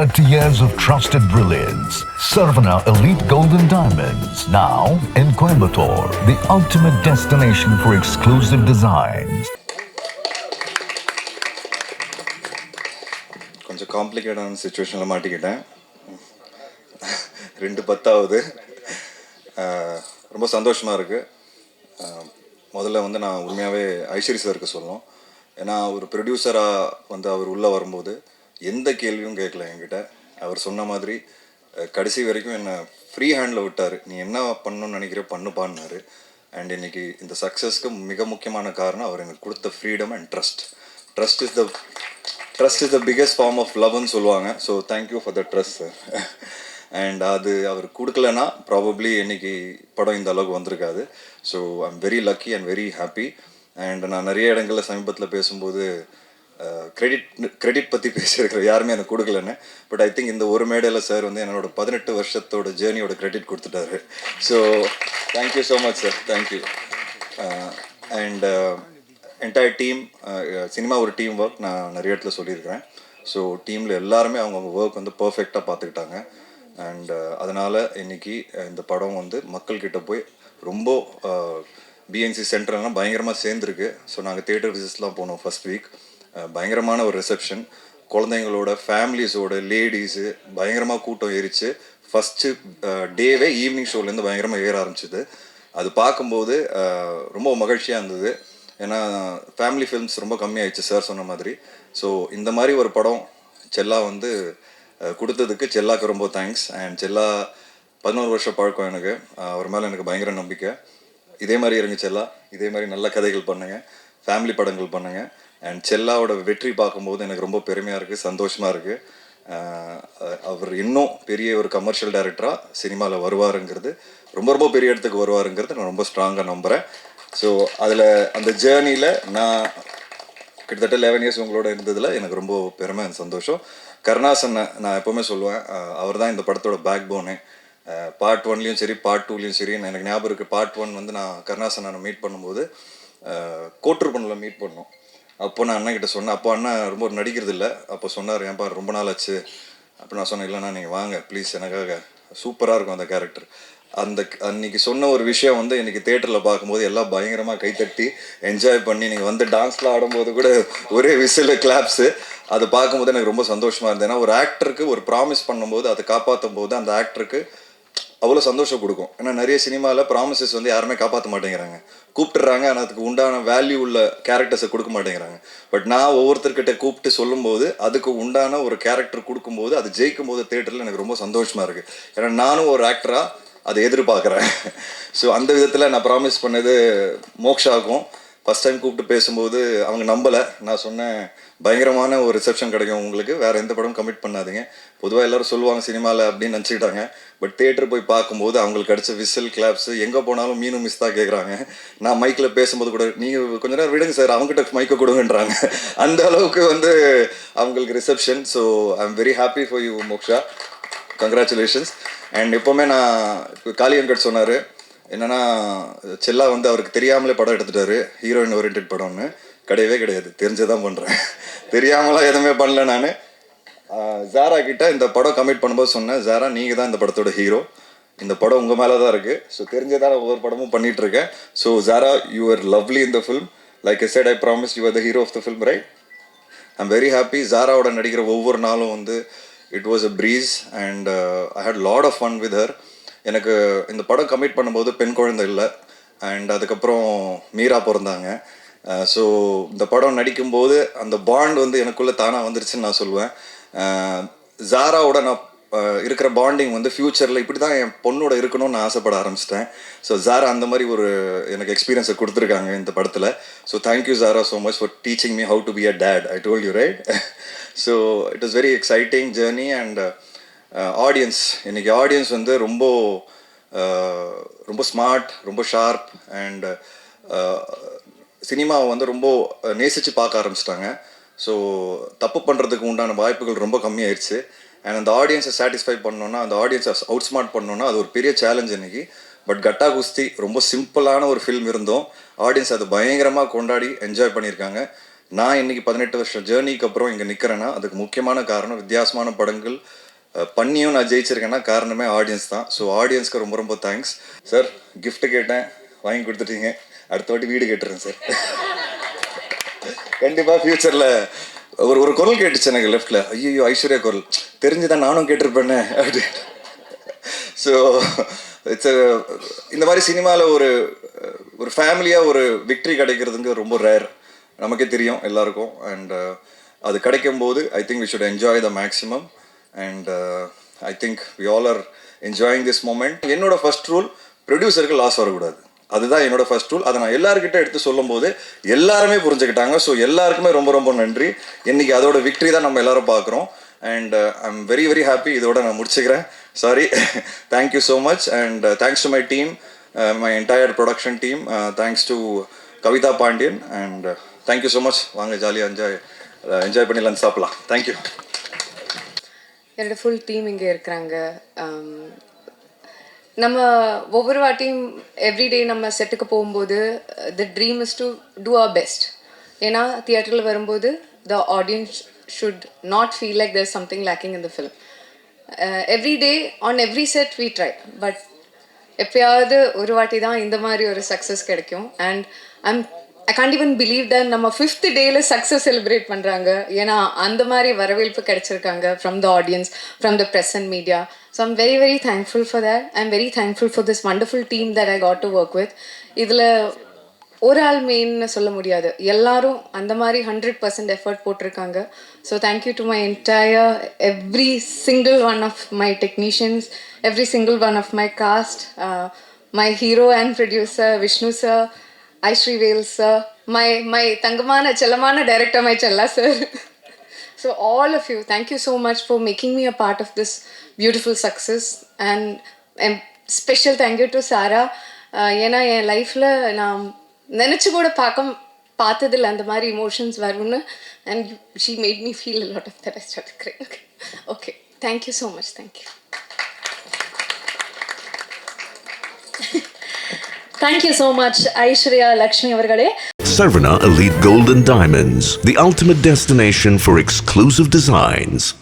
30 years of trusted brilliance. Sarvana Elite Golden Diamonds, now in Coimbatore, the ultimate destination for exclusive designs. கொஞ்சம் காம்ப்ளிகேட்டான சிச்சுவேஷனில் மாட்டிக்கிட்டேன். 2/10 ரொம்ப சந்தோஷமாக இருக்குது. முதல்ல வந்து நான் உண்மையாகவே ஐஸ்வரி சாருக்கு சொல்லணும். ஏன்னா ஒரு ப்ரொடியூசராக வந்து அவர் உள்ளே வரும்போது எந்த கேள்வியும் கேட்கல என்கிட்ட. அவர் சொன்ன மாதிரி கடைசி வரைக்கும் என்னை ஃப்ரீ ஹேண்டில் விட்டார். நீ என்ன பண்ணணும்னு நினைக்கிற பண்ணுப்பான்னாரு. அண்ட் இன்னைக்கு இந்த சக்ஸஸ்க்கு மிக முக்கியமான காரணம் அவர் எனக்கு கொடுத்த freedom and trust. Trust is the biggest form of லவ்னு சொல்லுவாங்க. So thank you for the trust sir. And அது அவர் கொடுக்கலன்னா ப்ராபப்ளி இன்னைக்கு படம் இந்த அளவுக்கு வந்திருக்காது. So I am very lucky and very happy. And நான் நிறைய இடங்களில் சமீபத்தில் பேசும்போது கிரெடிட் பற்றி பேசியிருக்கிற யாருமே எனக்கு கொடுக்கலன்னு. பட் ஐ திங்க் இந்த ஒரு மேடையில் சார் வந்து என்னோட 18 வருஷத்தோட ஜேர்னியோட கிரெடிட் கொடுத்துட்டாரு. So thank you so much sir, thank you. And entire team, cinema ஒரு டீம் ஒர்க் நான் நிறைய இடத்துல சொல்லியிருக்கிறேன். ஸோ டீமில் எல்லாருமே அவங்கவுங்க ஒர்க் வந்து பர்ஃபெக்டாக பார்த்துக்கிட்டாங்க. அண்ட் அதனால் இன்றைக்கி இந்த படம் வந்து மக்கள்கிட்ட போய் ரொம்ப பிஎன்சி சென்டர்லாம் பயங்கரமாக சேர்ந்துருக்கு. ஸோ நாங்கள் தியேட்டர் விசிட்ஸ்லாம் போனோம் ஃபர்ஸ்ட் வீக். பயங்கரமான ஒரு ரிசப்ஷன், குழந்தைங்களோட ஃபேமிலிஸோட லேடிஸு பயங்கரமாக கூட்டம் ஏறிச்சு. ஃபஸ்ட்டு டேவே ஈவினிங் ஷோலேருந்து பயங்கரமாக ஏற ஆரம்பிச்சிது. அது பார்க்கும்போது ரொம்ப மகிழ்ச்சியாக இருந்தது. ஏன்னா ஃபேமிலி ஃபிலிம்ஸ் ரொம்ப கம்மியாயிடுச்சு சார் சொன்ன மாதிரி. ஸோ இந்த மாதிரி ஒரு படம் செல்லா வந்து கொடுத்ததுக்கு செல்லாக்கு ரொம்ப தேங்க்ஸ். அண்ட் செல்லா 11 வருஷம் பழக்கம் எனக்கு. அவர் மேலே எனக்கு பயங்கர நம்பிக்கை. இதே மாதிரி இருங்க செல்லா, இதே மாதிரி நல்ல கதைகள் பண்ணுங்க, ஃபேமிலி படங்கள் பண்ணுங்க. அண்ட் செல்லாவோட வெற்றி பார்க்கும்போது எனக்கு ரொம்ப பெருமையாக இருக்குது, சந்தோஷமாக இருக்குது. அவர் இன்னும் பெரிய ஒரு கமர்ஷியல் டைரக்டராக சினிமாவில் வருவாருங்கிறது, ரொம்ப ரொம்ப பெரிய இடத்துக்கு வருவாருங்கிறது நான் ரொம்ப ஸ்ட்ராங்காக நம்புகிறேன். ஸோ அதில் அந்த ஜேர்னியில் நான் கிட்டத்தட்ட 11 இயர்ஸ் உங்களோட இருந்ததில் எனக்கு ரொம்ப பெருமை அண்ட் சந்தோஷம். கருணாசனை நான் எப்போவுமே சொல்லுவேன், அவர் தான் இந்த படத்தோட பேக் போனு. பார்ட் 1லேயும் சரி பார்ட் 2லேயும் சரி. எனக்கு ஞாபகம் இருக்குது, பார்ட் 1 வந்து நான் கருணாசனை மீட் பண்ணும்போது கோட்டூர்பனில் மீட் பண்ணோம். அப்போ நான் அண்ணன் கிட்ட சொன்னேன். அப்போ அண்ணன் ரொம்ப நடிக்கிறது இல்லை. அப்போ சொன்னார், ஏன்பா ரொம்ப நாள் ஆச்சு. அப்போ நான் சொன்னேன், இல்லைண்ணா நீங்கள் வாங்க ப்ளீஸ், எனக்காக சூப்பராக இருக்கும் அந்த கேரக்டர். அன்னைக்கு சொன்ன ஒரு விஷயம் வந்து இன்றைக்கி தேட்டரில் பார்க்கும்போது எல்லாம் பயங்கரமாக கைத்தட்டி என்ஜாய் பண்ணி, நீங்கள் வந்து டான்ஸ்லாம் ஆடும்போது கூட ஒரே விசில் கிளாப்ஸு, அதை பார்க்கும்போது எனக்கு ரொம்ப சந்தோஷமாக இருந்தது. ஏன்னா ஒரு ஆக்டருக்கு ஒரு ப்ராமிஸ் பண்ணும்போது அதை காப்பாற்றும் போது அந்த ஆக்டருக்கு அவ்வளோ சந்தோஷம் கொடுக்கும். ஏன்னா நிறைய சினிமாவில் ப்ராமிசஸ் வந்து யாருமே காப்பாற்ற மாட்டேங்கிறாங்க, கூப்பிட்டுறாங்க, ஆனால் அதுக்கு உண்டான வேல்யூ உள்ள கேரக்டர்ஸை கொடுக்க மாட்டேங்கிறாங்க. பட் நான் ஒவ்வொருத்தர்கிட்ட கூப்பிட்டு சொல்லும்போது அதுக்கு உண்டான ஒரு கேரக்டர் கொடுக்கும்போது அது ஜெயிக்கும் போது தேட்டரில் எனக்கு ரொம்ப சந்தோஷமாக இருக்குது. ஏன்னா நானும் ஒரு ஆக்டராக அதை எதிர்பார்க்குறேன். ஸோ அந்த விதத்தில் நான் ப்ராமிஸ் பண்ணது மோக்ஷாக்கும் ஃபஸ்ட் டைம் கூப்பிட்டு பேசும்போது அவங்க நம்பலை. நான் சொன்னேன், பயங்கரமான ஒரு ரிசப்ஷன் கிடைக்கும் உங்களுக்கு, வேறு எந்த படம் கமிட் பண்ணாதீங்க. பொதுவாக எல்லோரும் சொல்லுவாங்க சினிமாவில் அப்படின்னு நினச்சிக்கிட்டாங்க. பட் தேட்டர் போய் பார்க்கும்போது அவங்களுக்கு கிடச்ச விசில் கிளாப்ஸு, எங்கே போனாலும் மீனும் மிஸ் தான் கேட்குறாங்க. நான் மைக்கில் பேசும்போது கூட, நீங்கள் கொஞ்ச நேரம் விடுங்க சார், அவங்ககிட்ட மைக்கை கொடுங்கன்றாங்க. அந்த அளவுக்கு வந்து அவங்களுக்கு reception. So I am very happy for you moksha, congratulations. And எப்போவுமே நான் இப்போ காளி வெங்கட் சொன்னார் என்னென்னா, செல்லா வந்து அவருக்கு தெரியாமலே படம் எடுத்துட்டாரு, ஹீரோயின் ஓரியன்ட் படம்னு. கிடையவே கிடையாது, தெரிஞ்சதான் பண்ணுறேன், தெரியாமலாம் எதுவுமே பண்ணல. நான் ஜாரா கிட்ட இந்த படம் கமிட் பண்ணும்போது சொன்னேன், ஜாரா நீங்கள் தான் இந்த படத்தோட ஹீரோ, இந்த படம் உங்கள் மேலே தான் இருக்குது. ஸோ தெரிஞ்சதான் ஒவ்வொரு படமும் பண்ணிகிட்ருக்கேன். So Zara, you are lovely in the film. Like I said, I promise you are the hero of the film, right? I am very happy. ஜாராவோட நடிக்கிற ஒவ்வொரு நாளும் வந்து it was a breeze and I had lot of fun with her. எனக்கு இந்த படம் commit பண்ணும்போது பெண் குழந்தை இல்லை. அண்ட் அதுக்கப்புறம் மீரா பிறந்தாங்க. ஸோ இந்த படம் நடிக்கும்போது அந்த பாண்ட் வந்து எனக்குள்ளே தானாக வந்துருச்சுன்னு நான் சொல்லுவேன். ஜாராவோட நான் இருக்கிற பாண்டிங் வந்து ஃப்யூச்சரில் இப்படி தான் என் பொண்ணோட இருக்கணும்னு நான் ஆசைப்பட ஆரம்பிச்சிட்டேன். ஸோ ஜாரா அந்த மாதிரி ஒரு எனக்கு எக்ஸ்பீரியன்ஸை கொடுத்துருக்காங்க இந்த படத்தில். So thank you Zara so much for teaching me how to be a date. I told you, right? So it was very exciting journey. And audience, இன்றைக்கி ஆடியன்ஸ் வந்து ரொம்ப ரொம்ப ஸ்மார்ட், ரொம்ப ஷார்ப். அண்ட் சினிமாவை வந்து ரொம்ப நேசித்து பார்க்க ஆரம்பிச்சிட்டாங்க. ஸோ தப்பு பண்ணுறதுக்கு உண்டான வாய்ப்புகள் ரொம்ப கம்மியாயிடுச்சு. அண்ட் அந்த ஆடியன்ஸை சாட்டிஸ்ஃபை பண்ணோன்னா, அந்த ஆடியன்ஸை அவுட் ஸ்மார்ட் பண்ணோன்னா அது ஒரு பெரிய சேலஞ்ச் இன்றைக்கி. பட் கட்டா குஸ்தி ரொம்ப சிம்பிளான ஒரு ஃபில்ம் இருந்தோம், ஆடியன்ஸ் அதை பயங்கரமாக கொண்டாடி என்ஜாய் பண்ணியிருக்காங்க. நான் இன்னைக்கு 18 வருஷம் ஜேர்னிக்கு அப்புறம் இங்கே நிற்கிறேன்னா அதுக்கு முக்கியமான காரணம் வித்தியாசமான படங்கள் பண்ணியும் நான் ஜெயிச்சிருக்கேன்னா காரணமே ஆடியன்ஸ் தான். ஸோ ஆடியன்ஸ்க்கு ரொம்ப ரொம்ப தேங்க்ஸ் சார். gift கேட்டேன், வாங்கி கொடுத்துட்டீங்க. அடுத்த வாட்டி வீடு கேட்டுறேன் சார். கண்டிப்பாக ஃப்யூச்சரில் ஒரு குரல் கேட்டுச்சு எனக்கு லெஃப்டில், ஐயோ ஐஸ்வர்யா குரல் தெரிஞ்சுதான் நானும் கேட்டிருப்பேனே அப்படின்னு. ஸோ இட்ஸ் இந்த மாதிரி சினிமாவில் ஒரு ஃபேமிலியாக ஒரு விக்ட்ரி கிடைக்கிறதுங்க ரொம்ப ரேர், நமக்கே தெரியும் எல்லாருக்கும். அண்ட் அது கிடைக்கும் போது I think we should enjoy the maximum. And I think we all are enjoying this moment. என்னோட ஃபர்ஸ்ட் ரூல் ப்ரொடியூசருக்கு லாஸ் வரக்கூடாது, அதுதான் என்னோட ஃபர்ஸ்ட் ரூல். அதை நான் எல்லாருக்கிட்ட எடுத்து சொல்லும் போது எல்லாருமே புரிஞ்சுக்கிட்டாங்க. ஸோ எல்லாருக்குமே ரொம்ப ரொம்ப நன்றி. இன்னைக்கு அதோட விக்ட்ரி தான் நம்ம எல்லாரும் பார்க்குறோம். And I am very very happy. இதோட நான் முடிச்சுக்கிறேன். Sorry. Thank you so much. And thanks to my team, my entire production team. Thanks to Kavitha Pandian. And thank you so much. வாங்க ஜாலியாக என்ஜாய் பண்ணி லஞ்ச் சாப்பிடலாம். தேங்க்யூ. என்னோட ஃபுல் டீம் இங்கே இருக்கிறாங்க. நம்ம ஒவ்வொரு வாட்டியும் எவ்ரிடே நம்ம செட்டுக்கு போகும்போது the dream is to do our best. ஏன்னா தியேட்டரில் வரும்போது the audience should not feel like there something lacking in the film. Every day on every set we try. But எப்பயாவது ஒரு வாட்டி தான் இந்த மாதிரி ஒரு சக்ஸஸ் கிடைக்கும். And I can't even believe that நம்ம 5th டேல சக்ஸஸ் செலிப்ரேட் பண்ணுறாங்க. ஏன்னா அந்த மாதிரி வரவேற்பு கிடைச்சிருக்காங்க from the audience, from the press and media. So I'm very very thankful for that. I'm very thankful for this wonderful team that I got to work with. இதில் ஒரு ஆள் மெயின்னு சொல்ல முடியாது, எல்லாரும் அந்த மாதிரி 100% எஃபர்ட் போட்டிருக்காங்க. So thank you to my entire every single one of my technicians, every single one of my cast, my hero and producer Vishnu sir, Aishree Vel sir, my தங்கமான செல்லமான director my Chella sir. So all of you, thank you so much for making me a part of this beautiful success. And special thank you to Sarah. ஏன்னா என் லைஃப்பில் நான் நினச்சி கூட பார்த்ததில்லை அந்த மாதிரி இமோஷன்ஸ் வரும்னு. And she made me feel a lot of that. I started crying. Okay, thank you so much. Thank you. Thank you so much, Aishwarya Lakshmi avargale. Sarvana Elite Gold and Diamonds, the ultimate destination for exclusive designs.